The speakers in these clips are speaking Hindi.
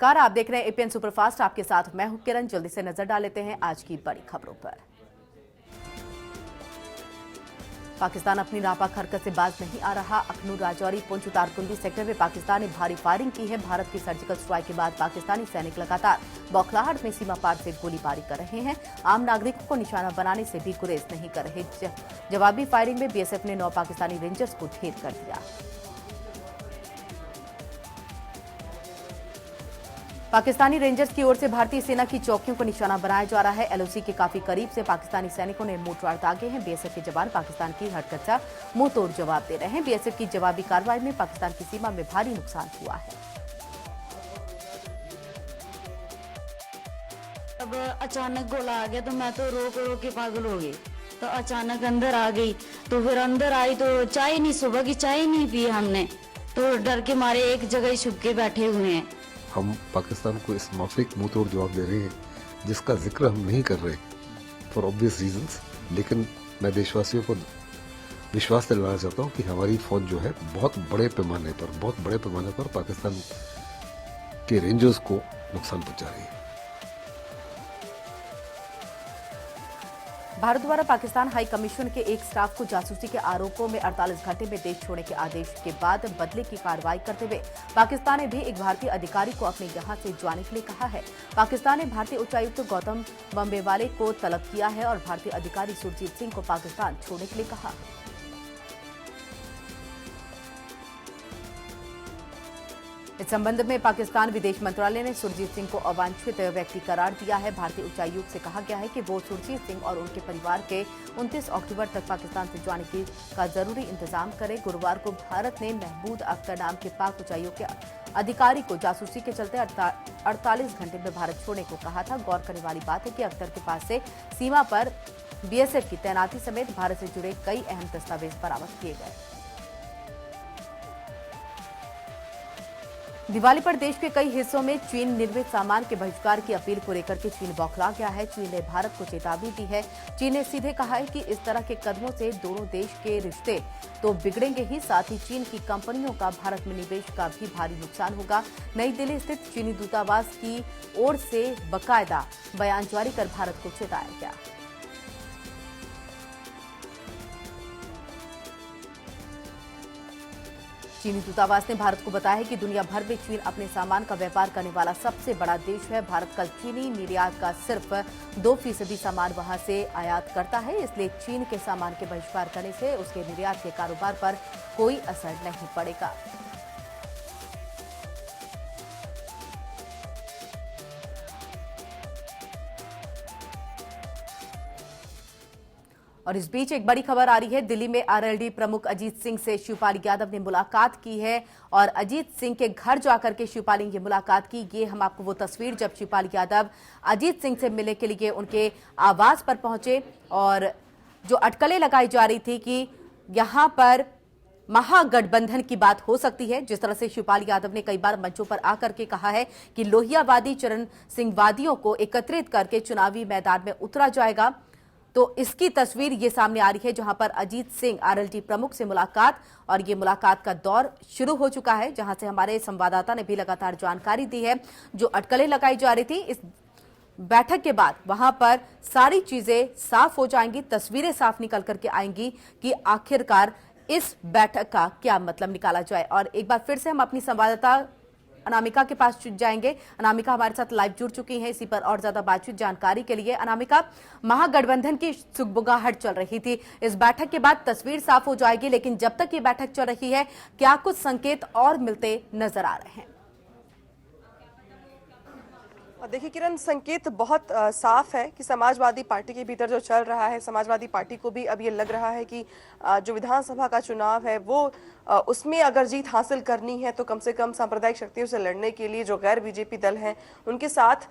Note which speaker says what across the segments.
Speaker 1: नमस्कार, आप देख रहे हैं एपीएन सुपरफास्ट। आपके साथ मैं हूं किरण। जल्दी से नजर डाल लेते हैं आज की बड़ी खबरों पर। पाकिस्तान अपनी नापाक हरकत से बाज नहीं आ रहा। अखनूर, राजौरी, पुंछ, उतारकुंडी सेक्टर में पाकिस्तान ने भारी फायरिंग की है। भारत की सर्जिकल स्ट्राइक के बाद पाकिस्तानी सैनिक लगातार बौखलाहट में सीमा पार से गोलीबारी कर रहे हैं। आम नागरिकों को निशाना बनाने से भी गुरेज नहीं कर रहे। जवाबी फायरिंग में बीएसएफ ने 9 पाकिस्तानी रेंजर्स को ढेर कर दिया। पाकिस्तानी रेंजर्स की ओर से भारतीय सेना की चौकियों को निशाना बनाया जा रहा है। एलओसी के काफी करीब से पाकिस्तानी सैनिकों ने मोर्टार दागे हैं। बीएसएफ के जवान पाकिस्तान की हरकत का मुंह तोड़ जवाब दे रहे हैं। बीएसएफ की जवाबी कार्रवाई में पाकिस्तान की सीमा में भारी नुकसान हुआ है।
Speaker 2: अब अचानक गोला आ गया तो मैं तो रो के पागल हो गई। तो अचानक अंदर आ गई, तो फिर अंदर आई तो चाय नहीं, सुबह की चाय नहीं पी हमने, तो डर के मारे एक जगह ही छुप के बैठे हुए हैं।
Speaker 3: हम पाकिस्तान को इस माफिक मुंह तोड़ जवाब दे रहे हैं जिसका जिक्र हम नहीं कर रहे फॉर ऑब्वियस रीजंस, लेकिन मैं देशवासियों को विश्वास दिलाना चाहता हूं कि हमारी फौज जो है बहुत बड़े पैमाने पर पाकिस्तान के रेंजर्स को नुकसान पहुंचा रही है।
Speaker 1: भारत द्वारा पाकिस्तान हाई कमीशन के एक स्टाफ को जासूसी के आरोपों में 48 घंटे में देश छोड़ने के आदेश के बाद बदले की कार्रवाई करते हुए पाकिस्तान ने भी एक भारतीय अधिकारी को अपने यहां से जाने के लिए कहा है। पाकिस्तान ने भारतीय उच्चायुक्त गौतम बम्बेवाले को तलब किया है और भारतीय अधिकारी सुरजीत सिंह को पाकिस्तान छोड़ने के लिए कहा। इस संबंध में पाकिस्तान विदेश मंत्रालय ने सुरजीत सिंह को अवांछित व्यक्ति करार दिया है। भारतीय उच्चायुक्त से कहा गया है कि वो सुरजीत सिंह और उनके परिवार के 29 अक्टूबर तक पाकिस्तान से जाने का जरूरी इंतजाम करे। गुरुवार को भारत ने महमूद अख्तर नाम के पाक उच्चायुक्त के अधिकारी को जासूसी के चलते 48 घंटे में भारत छोड़ने को कहा था। गौर करने वाली बात है कि अख्तर के पास से सीमा पर बीएसएफ की तैनाती समेत भारत से जुड़े कई अहम दस्तावेज बरामद किए गए। दिवाली पर देश के कई हिस्सों में चीन निर्मित सामान के बहिष्कार की अपील को लेकर के चीन बौखला गया है। चीन ने भारत को चेतावनी दी है। चीन ने सीधे कहा है कि इस तरह के कदमों से दोनों देश के रिश्ते तो बिगड़ेंगे ही, साथ ही चीन की कंपनियों का भारत में निवेश का भी भारी नुकसान होगा। नई दिल्ली स्थित चीनी दूतावास की ओर से बाकायदा बयान जारी कर भारत को चेताया गया। चीनी दूतावास ने भारत को बताया है कि दुनिया भर में चीन अपने सामान का व्यापार करने वाला सबसे बड़ा देश है। भारत कल चीनी निर्यात का सिर्फ 2% सामान वहां से आयात करता है, इसलिए चीन के सामान के बहिष्कार करने से उसके निर्यात के कारोबार पर कोई असर नहीं पड़ेगा। और इस बीच एक बड़ी खबर आ रही है। दिल्ली में आरएलडी प्रमुख अजीत सिंह से शिवपाल यादव ने मुलाकात की है और अजीत सिंह के घर जाकर के शिवपाल ने ये मुलाकात की। ये हम आपको वो तस्वीर जब शिवपाल यादव अजीत सिंह से मिलने के लिए उनके आवास पर पहुंचे और जो अटकलें लगाई जा रही थी कि यहां पर महागठबंधन की बात हो सकती है, जिस तरह से शिवपाल यादव ने कई बार मंचों पर आकर के कहा है कि लोहियावादी चरण सिंहवादियों को एकत्रित करके चुनावी मैदान में उतरा जाएगा, तो इसकी तस्वीर ये सामने आ रही है जहां पर अजीत सिंह आरएलडी प्रमुख से मुलाकात, और ये मुलाकात का दौर शुरू हो चुका है, जहां से हमारे संवाददाता ने भी लगातार जानकारी दी है। जो अटकलें लगाई जा रही थी, इस बैठक के बाद वहां पर सारी चीजें साफ हो जाएंगी, तस्वीरें साफ निकल करके आएंगी कि आखिरकार इस बैठक का क्या मतलब निकाला जाए। और एक बार फिर से हम अपनी संवाददाता अनामिका के पास जाएंगे। अनामिका हमारे साथ लाइव जुड़ चुकी है इसी पर और ज्यादा बातचीत जानकारी के लिए। अनामिका, महागठबंधन की सुगबुगाहट चल रही थी, इस बैठक के बाद तस्वीर साफ हो जाएगी, लेकिन जब तक ये बैठक चल रही है क्या कुछ संकेत और मिलते नजर आ रहे हैं?
Speaker 4: देखिए किरण, संकेत बहुत साफ है कि समाजवादी पार्टी के भीतर जो चल रहा है, समाजवादी पार्टी को भी अब ये लग रहा है कि जो विधानसभा का चुनाव है वो उसमें अगर जीत हासिल करनी है तो कम से कम सांप्रदायिक शक्तियों से लड़ने के लिए जो गैर बीजेपी दल हैं उनके साथ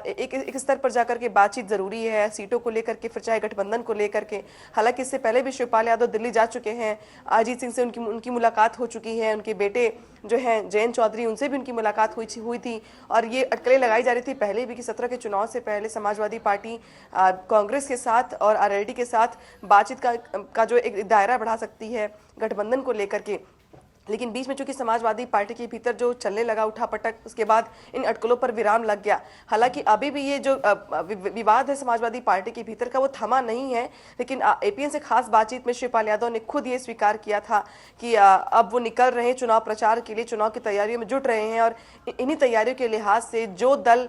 Speaker 4: एक स्तर पर जाकर के बातचीत जरूरी है, सीटों को लेकर के, फिर चाहे गठबंधन को लेकर के। हालांकि इससे पहले भी शिवपाल यादव दिल्ली जा चुके हैं, अजीत सिंह से उनकी मुलाकात हो चुकी है, उनके बेटे जो हैं जयंत चौधरी उनसे भी उनकी मुलाकात हुई थी। और ये अटकलें लगाई जा रही थी पहले भी कि 17 के चुनाव से पहले समाजवादी पार्टी कांग्रेस के साथ और आरएलडी के साथ बातचीत का जो एक दायरा बढ़ा सकती है गठबंधन को लेकर के। लेकिन बीच में चूंकि समाजवादी पार्टी के भीतर जो चलने लगा उठापटक, उसके बाद इन अटकलों पर विराम लग गया। हालांकि अभी भी ये जो विवाद है समाजवादी पार्टी के भीतर का वो थमा नहीं है, लेकिन एपीएन से खास बातचीत में शिवपाल यादव ने खुद ये स्वीकार किया था कि अब वो निकल रहे हैं चुनाव प्रचार के लिए, चुनाव की तैयारियों में जुट रहे हैं और इन्हीं तैयारियों के लिहाज से जो दल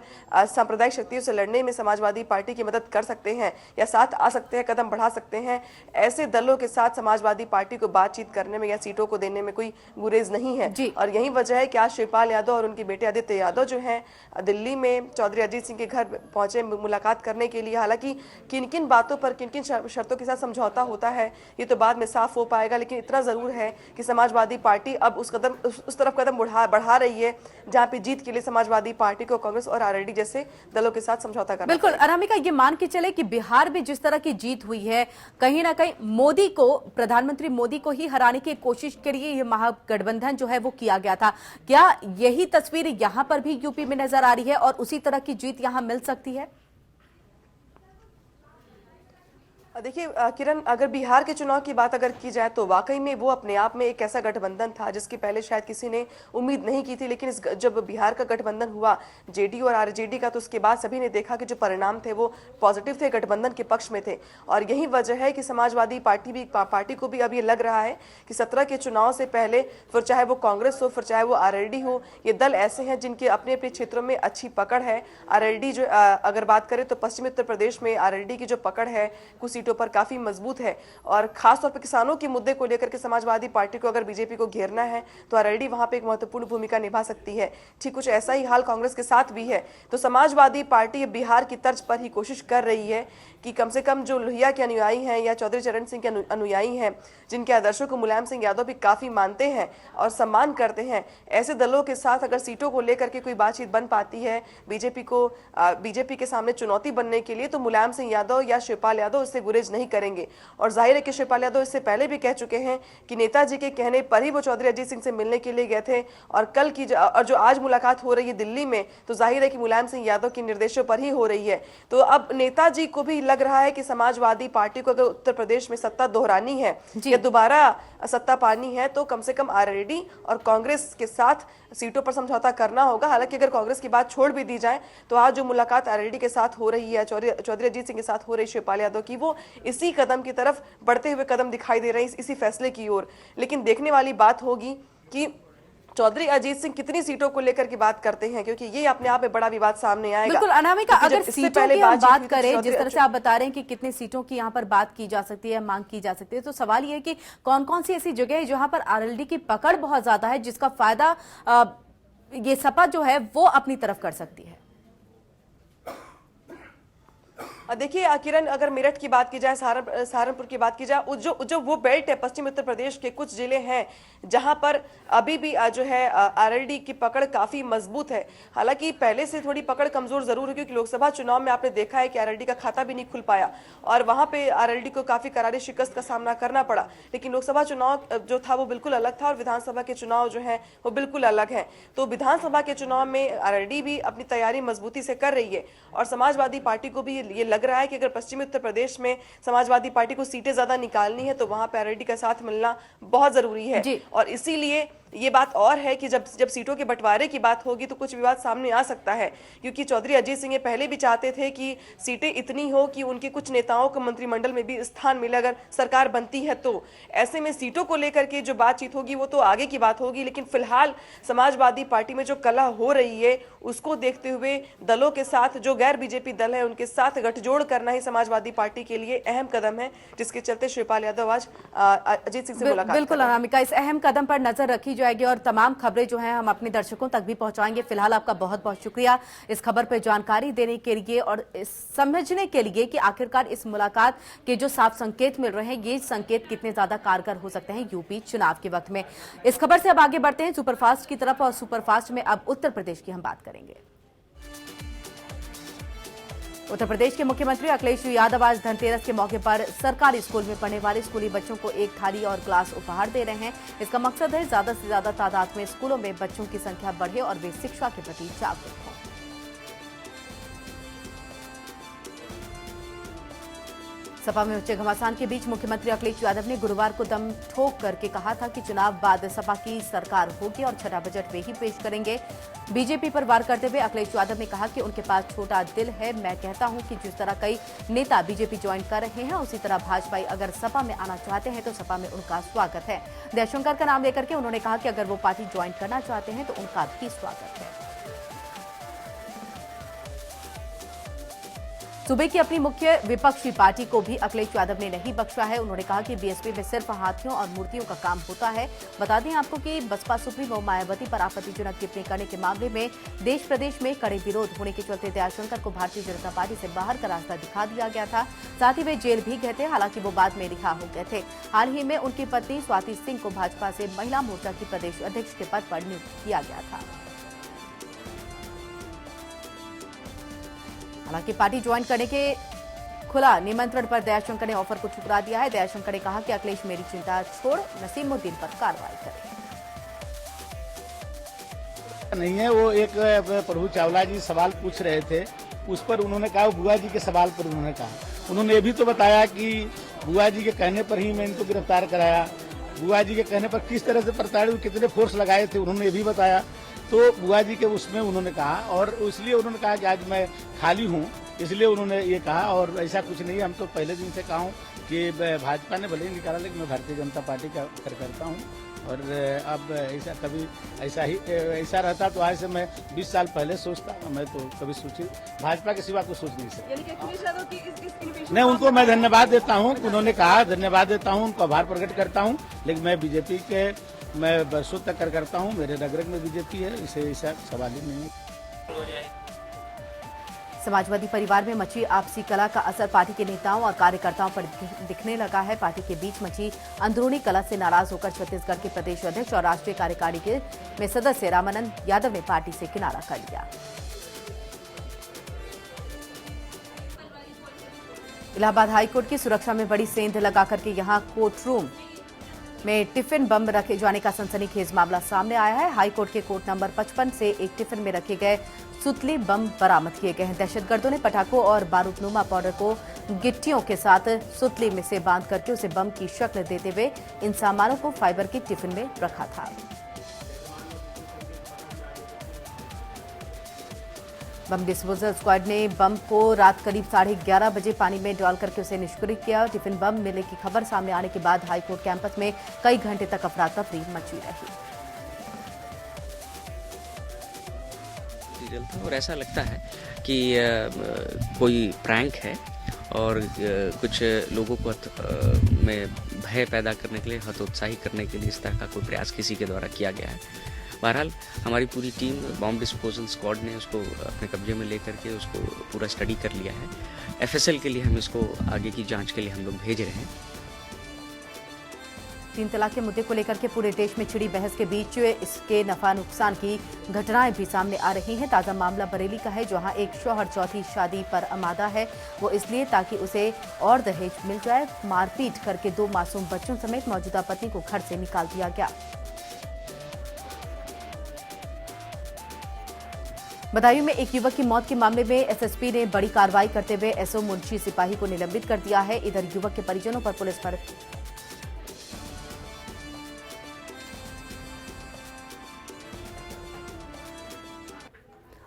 Speaker 4: सांप्रदायिक शक्तियों से लड़ने में समाजवादी पार्टी की मदद कर सकते हैं या साथ आ सकते हैं, कदम बढ़ा सकते हैं, ऐसे दलों के साथ समाजवादी पार्टी को बातचीत करने में या सीटों को देने में कोई गुरेज नहीं है। और यही वजह है कि आज शिवपाल यादव और उनके बेटे आदित्य यादव जो हैं दिल्ली में चौधरी अजीत सिंह के घर पहुंचे मुलाकात करने के लिए। हालांकि किन किन बातों पर किन किन शर्तों के साथ समझौता होता है ये तो बाद में साफ हो पाएगा, लेकिन इतना जरूर है कि समाजवादी पार्टी अब उस तरफ कदम बढ़ा रही है जहां पे जीत के लिए समाजवादी पार्टी को कांग्रेस और आरएलडी जैसे दलों के साथ समझौता करना।
Speaker 1: बिल्कुल अनामिका, ये मान के चले कि बिहार में जिस तरह की जीत हुई है, कहीं ना कहीं मोदी को, प्रधानमंत्री मोदी को ही हराने की कोशिश के लिए ये महागठबंधन जो है वो किया गया था। क्या यही तस्वीर यहां पर भी यूपी में नजर आ रही है और उसी तरह की जीत यहां मिल सकती है?
Speaker 4: देखिए किरण, अगर बिहार के चुनाव की बात अगर की जाए तो वाकई में वो अपने आप में एक ऐसा गठबंधन था जिसकी पहले शायद किसी ने उम्मीद नहीं की थी, लेकिन जब बिहार का गठबंधन हुआ जेडीयू और आरजेडी का, तो उसके बाद सभी ने देखा कि जो परिणाम थे वो पॉजिटिव थे, गठबंधन के पक्ष में थे। और यही वजह है कि समाजवादी पार्टी को भी अब ये लग रहा है कि 17 के चुनाव से पहले फिर चाहे वो कांग्रेस हो, फिर चाहे वो आरएलडी हो, ये दल ऐसे हैं जिनके अपने अपने क्षेत्रों में अच्छी पकड़ है। आरएलडी जो अगर बात करें तो पश्चिमी उत्तर प्रदेश में आरएलडी की जो पकड़ है कुछ सीटों पर काफी मजबूत है, और खासतौर पर किसानों के मुद्दे को लेकर के समाजवादी पार्टी को अगर बीजेपी को घेरना है तो आरएलडी वहां पे एक महत्वपूर्ण भूमिका निभा सकती है। ठीक कुछ ऐसा ही हाल कांग्रेस के साथ भी है। तो समाजवादी पार्टी बिहार की तर्ज पर ही कोशिश कर रही है कि कम से कम जो लोहिया के अनुयायी हैं या चौधरी चरण सिंह के अनुयायी हैं, जिनके आदर्शों को मुलायम सिंह यादव भी काफी मानते हैं और सम्मान करते हैं, ऐसे दलों के साथ अगर सीटों को लेकर के कोई बातचीत बन पाती है बीजेपी के सामने चुनौती बनने के लिए, तो मुलायम सिंह यादव या शिवपाल यादव इससे गुरेज नहीं करेंगे। और जाहिर है कि शिवपाल यादव इससे पहले भी कह चुके हैं कि नेताजी के कहने पर ही वो चौधरी अजीत सिंह से मिलने के लिए गए थे, और जो आज मुलाकात हो रही है दिल्ली में, तो जाहिर है कि मुलायम सिंह यादव के निर्देशों पर ही हो रही है। तो अब नेताजी को भी लग रहा है कि समाजवादी पार्टी को अगर उत्तर प्रदेश में सत्ता दोहरानी है या दोबारा सत्ता पानी है तो कम से कम आरएलडी और कांग्रेस के साथ सीटों पर समझौता करना होगा। हालांकि अगर कांग्रेस की बात छोड़ भी दी जाए तो आज जो मुलाकात आरएलडी के साथ हो रही है, चौधरी अजीत सिंह के साथ हो रही शिवपाल यादव की, वो इसी कदम की तरफ बढ़ते हुए कदम दिखाई दे रहे हैं, इसी फैसले की ओर। लेकिन देखने वाली बात होगी कि चौधरी अजीत सिंह कितनी सीटों को लेकर की बात करते हैं, क्योंकि ये अपने आप में बड़ा विवाद सामने आएगा।
Speaker 1: बिल्कुल अनामिका, अगर सीटों की हम बात करें, जिस तरह से आप बता रहे हैं कि कितनी सीटों की यहाँ पर बात की जा सकती है, मांग की जा सकती है, तो सवाल ये है कि कौन कौन सी ऐसी जगह है जहां पर आरएलडी की पकड़ बहुत ज्यादा है, जिसका फायदा ये सपा जो है वो अपनी तरफ कर सकती है?
Speaker 4: देखिए किरण, अगर मेरठ की बात की जाए, सहारनपुर की बात की जाए, जो वो बेल्ट है पश्चिम उत्तर प्रदेश के कुछ जिले हैं जहां पर अभी भी जो है आरएलडी की पकड़ काफी मजबूत है। हालांकि पहले से थोड़ी पकड़ कमजोर जरूर है, क्योंकि लोकसभा चुनाव में आपने देखा है कि आरएलडी का खाता भी नहीं खुल पाया और वहां पे आरएलडी को काफी करारी शिकस्त का सामना करना पड़ा। लेकिन लोकसभा चुनाव जो था वो बिल्कुल अलग था और विधानसभा के चुनाव जो है वो बिल्कुल अलग है। तो विधानसभा के चुनाव में आरएलडी भी अपनी तैयारी मजबूती से कर रही है और समाजवादी पार्टी को भी ये लग रहा है कि अगर पश्चिमी उत्तर प्रदेश में समाजवादी पार्टी को सीटें ज्यादा निकालनी है तो वहां पे आरएलडी का साथ मिलना बहुत जरूरी है। और इसीलिए ये बात और है कि जब सीटों के बंटवारे की बात होगी तो कुछ विवाद सामने आ सकता है, क्योंकि चौधरी अजीत सिंह पहले भी चाहते थे कि सीटें इतनी हो कि उनके कुछ नेताओं को मंत्रिमंडल में भी स्थान मिले अगर सरकार बनती है तो। ऐसे में सीटों को लेकर के जो बातचीत होगी वो तो आगे की बात होगी, लेकिन फिलहाल समाजवादी पार्टी में जो कलह हो रही है उसको देखते हुए दलों के साथ, जो गैर बीजेपी दल है उनके साथ गठजोड़ करना ही समाजवादी पार्टी के लिए अहम कदम है, जिसके चलते शिवपाल यादव आज अजीत सिंह से मुलाकात।
Speaker 1: बिल्कुल अनामिका, इस अहम कदम पर नजर रखी जाएगी और तमाम खबरें जो हैं हम अपने दर्शकों तक भी पहुंचाएंगे। फिलहाल आपका बहुत बहुत शुक्रिया इस खबर पर जानकारी देने के लिए और समझने के लिए कि आखिरकार इस मुलाकात के जो साफ संकेत मिल रहे हैं ये संकेत कितने ज्यादा कारगर हो सकते हैं यूपी चुनाव के वक्त में। इस खबर से अब आगे बढ़ते हैं सुपरफास्ट की तरफ और सुपरफास्ट में अब उत्तर प्रदेश की हम बात करेंगे। उत्तर प्रदेश के मुख्यमंत्री अखिलेश यादव आज धनतेरस के मौके पर सरकारी स्कूल में पढ़ने वाले स्कूली बच्चों को एक थाली और ग्लास उपहार दे रहे हैं। इसका मकसद है ज्यादा से ज्यादा तादाद में स्कूलों में बच्चों की संख्या बढ़े और वे शिक्षा के प्रति जागरूक हों। सपा में उच्च घमासान के बीच मुख्यमंत्री अखिलेश यादव ने गुरुवार को दम ठोक करके कहा था कि चुनाव बाद सपा की सरकार होगी और छठा बजट वे ही पेश करेंगे। बीजेपी पर वार करते हुए अखिलेश यादव ने कहा कि उनके पास छोटा दिल है। मैं कहता हूं कि जिस तरह कई नेता बीजेपी ज्वाइन कर रहे हैं, उसी तरह भाजपाई अगर सपा में आना चाहते हैं तो सपा में उनका स्वागत है। जयशंकर का नाम लेकर के उन्होंने कहा कि अगर वो पार्टी ज्वाइन करना चाहते हैं तो उनका भी स्वागत है। सूबे की अपनी मुख्य विपक्षी पार्टी को भी अखिलेश यादव ने नहीं बख्शा है। उन्होंने कहा कि बीएसपी में सिर्फ हाथियों और मूर्तियों का काम होता है। बता दें आपको कि बसपा सुप्रीमो मायावती पर आपत्तिजनक टिप्पणी करने के मामले में देश प्रदेश में कड़े विरोध होने के चलते दयाशंकर को भारतीय जनता पार्टी से बाहर का रास्ता दिखा दिया गया था। साथ ही वे जेल भी गए थे, हालांकि वो बाद में रिहा हो गए थे। हाल ही में उनकी पत्नी स्वाति सिंह को भाजपा से महिला मोर्चा की प्रदेश अध्यक्ष के पद पर नियुक्त किया गया था। हालांकि पार्टी ज्वाइन करने के खुला निमंत्रण पर दयाशंकर ने ऑफर को ठुकरा दिया है। दयाशंकर ने कहा कि अखिलेश मेरी चिंता छोड़ नसीमुद्दीन पर कार्रवाई करें।
Speaker 5: नहीं है, वो एक प्रभु चावला जी सवाल पूछ रहे थे, उस पर उन्होंने कहा, बुआ जी के सवाल पर उन्होंने कहा, उन्होंने ये भी तो बताया कि बुआ जी के कहने पर ही मैं इनको गिरफ्तार कराया। बुआ जी के कहने पर किस तरह से प्रताड़ित, कितने फोर्स लगाए थे, उन्होंने ये भी बताया। तो बुआ जी के उसमें उन्होंने कहा, और इसलिए उन्होंने कहा कि आज मैं खाली हूँ, इसलिए उन्होंने ये कहा। और ऐसा कुछ नहीं है, हम तो पहले दिन से कहा हूँ कि भाजपा ने भले ही निकाला, लेकिन मैं भारतीय जनता पार्टी का कार्यकर्ता हूँ। और अब ऐसा कभी ऐसा रहता तो आज से मैं 20 साल पहले सोचता, मैं तो कभी सोची भाजपा के सिवा कुछ सोच नहीं सकता। नहीं, उनको मैं धन्यवाद देता हूँ, उन्होंने कहा, धन्यवाद देता हूँ, उनको आभार प्रकट करता हूँ। लेकिन मैं बीजेपी के मैं वर्षों तक कार्यकर्ता हूँ, मेरे रग रग में बीजेपी है, इसे ऐसा सवाल ही नहीं है।
Speaker 1: समाजवादी परिवार में मची आपसी कला का असर पार्टी के नेताओं और कार्यकर्ताओं पर दिखने लगा है। पार्टी के बीच मची अंदरूनी कला से नाराज होकर छत्तीसगढ़ के प्रदेश अध्यक्ष और राष्ट्रीय कार्यकारिणी में सदस्य रामानंद यादव ने पार्टी से किनारा कर लिया। इलाहाबाद हाईकोर्ट की सुरक्षा में बड़ी सेंध लगाकर के यहां कोर्ट रूम में टिफिन बम रखे जाने का सनसनीखेज मामला सामने आया है। हाईकोर्ट के कोर्ट नंबर 55 से एक टिफिन में रखे गए सुतली बम बरामद किए गए हैं। दहशतगर्दों ने पटाखों और बारूदनुमा पाउडर को गिट्टियों के साथ सुतली में से बांध करके उसे बम की शक्ल देते हुए इन सामानों को फाइबर की टिफिन में रखा था। बम डिस्पोजल स्क्वाड ने बम को रात करीब 11:30 बजे पानी में डाल करके उसे निष्क्रिय किया। टिफिन बम मिलने की खबर सामने आने के बाद हाईकोर्ट कैंपस में कई घंटे तक अफरा तफरी मची रही।
Speaker 6: था और ऐसा लगता है कि कोई प्रैंक है और कुछ लोगों को में भय पैदा करने के लिए, हतोत्साही करने के लिए इस तरह का कोई प्रयास किसी के द्वारा किया गया है। बहरहाल हमारी पूरी टीम बॉम्ब डिस्पोजल स्क्वाड ने उसको अपने कब्जे में लेकर के उसको पूरा स्टडी कर लिया है। एफएसएल के लिए हम इसको आगे की जांच के लिए हम लोग भेज रहे हैं।
Speaker 1: 3 तलाक के मुद्दे को लेकर के पूरे देश में छिड़ी बहस के बीच इसके नफा नुकसान की घटनाएं भी सामने आ रही हैं। ताजा मामला बरेली का है, जहां एक शौहर चौथी शादी पर आमादा है। वो इसलिए ताकि उसे और दहेज मिल जाए। मारपीट करके 2 मासूम बच्चों समेत मौजूदा पत्नी को घर से निकाल दिया गया। बदायूं में एक युवक की मौत के मामले में एसएसपी ने बड़ी कार्रवाई करते हुए एसओ मुंशी सिपाही को निलंबित कर दिया है। इधर युवक के परिजनों पर पुलिस पर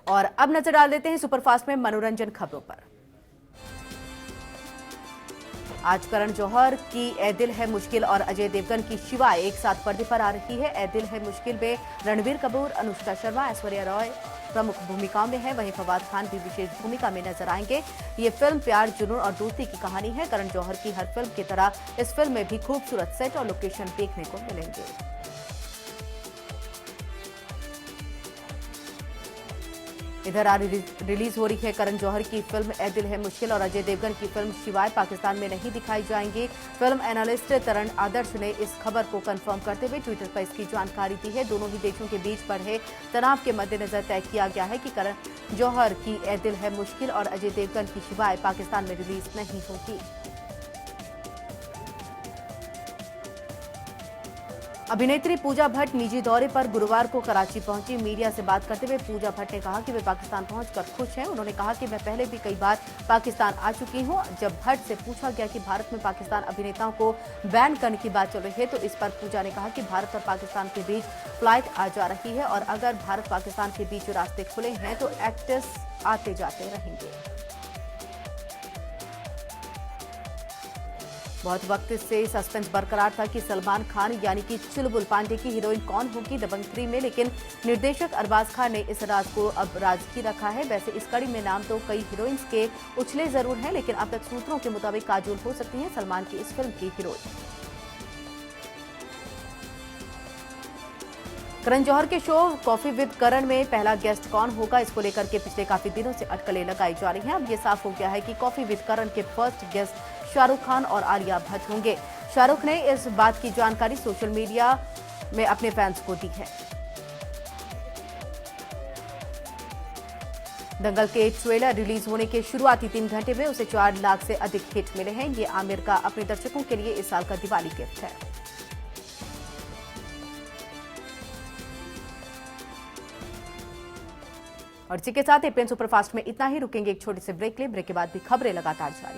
Speaker 1: और अब नजर डाल देते हैं सुपरफास्ट में मनोरंजन खबरों पर। आज करण जौहर की ए दिल है मुश्किल और अजय देवगन की शिवा एक साथ पर्दे पर आ रही है। ए दिल है मुश्किल में रणबीर कपूर, अनुष्का शर्मा, ऐश्वर्या रॉय प्रमुख भूमिकाओं में है। वहीं फवाद खान भी विशेष भूमिका में नजर आएंगे। ये फिल्म प्यार, जुनून और दोस्ती की कहानी है। करण जौहर की हर फिल्म की तरह इस फिल्म में भी खूबसूरत सेट और लोकेशन देखने को मिलेंगे। इधर आज रिलीज हो रही है करण जौहर की फिल्म ए दिल है मुश्किल और अजय देवगन की फिल्म शिवाय पाकिस्तान में नहीं दिखाई जाएंगी। फिल्म एनालिस्ट तरण आदर्श ने इस खबर को कंफर्म करते हुए ट्विटर पर इसकी जानकारी दी है। दोनों ही देशों के बीच बढ़े तनाव के मद्देनजर तय किया गया है कि करण जौहर की ए दिल है मुश्किल और अजय देवगन की शिवाय पाकिस्तान में रिलीज नहीं होगी। अभिनेत्री पूजा भट्ट निजी दौरे पर गुरुवार को कराची पहुंची। मीडिया से बात करते हुए पूजा भट्ट ने कहा कि वे पाकिस्तान पहुंचकर खुश हैं। उन्होंने कहा कि मैं पहले भी कई बार पाकिस्तान आ चुकी हूं। जब भट्ट से पूछा गया कि भारत में पाकिस्तान अभिनेताओं को बैन करने की बात चल रही है, तो इस पर पूजा ने कहा कि भारत और पाकिस्तान के बीच फ्लाइट आ जा रही है और अगर भारत पाकिस्तान के बीच रास्ते खुले हैं तो एक्टर्स आते जाते रहेंगे। बहुत वक्त से सस्पेंस बरकरार था कि सलमान खान यानी कि चुलबुल पांडे की हीरोइन कौन होगी दबंग 3 में, लेकिन निर्देशक अरबाज खान ने इस राज को अब राजकी रखा है। वैसे इस कड़ी में नाम तो कई हीरोइंस के उछले जरूर हैं, लेकिन अब तक सूत्रों के मुताबिक काजोल हो सकती हैं सलमान की इस फिल्म की हीरोइन। करण जौहर के शो कॉफी विद करण में पहला गेस्ट कौन होगा, इसको लेकर के पिछले काफी दिनों से अटकलें लगाई जा रही हैं। अब ये साफ हो गया है कि कॉफी विद करण के फर्स्ट गेस्ट शाहरुख खान और आलिया भट्ट होंगे। शाहरुख ने इस बात की जानकारी सोशल मीडिया में अपने फैंस को दी है। दंगल के ट्रेलर रिलीज होने के शुरुआती 3 घंटे में उसे 4 लाख से अधिक हिट मिले हैं। ये आमिर का अपने दर्शकों के लिए इस साल का दिवाली गिफ्ट है। और इसी के साथ एपीएन सुपरफास्ट में इतना ही। रुकेंगे एक छोटे से ब्रेक ले। ब्रेक के बाद भी खबरें लगातार जारी।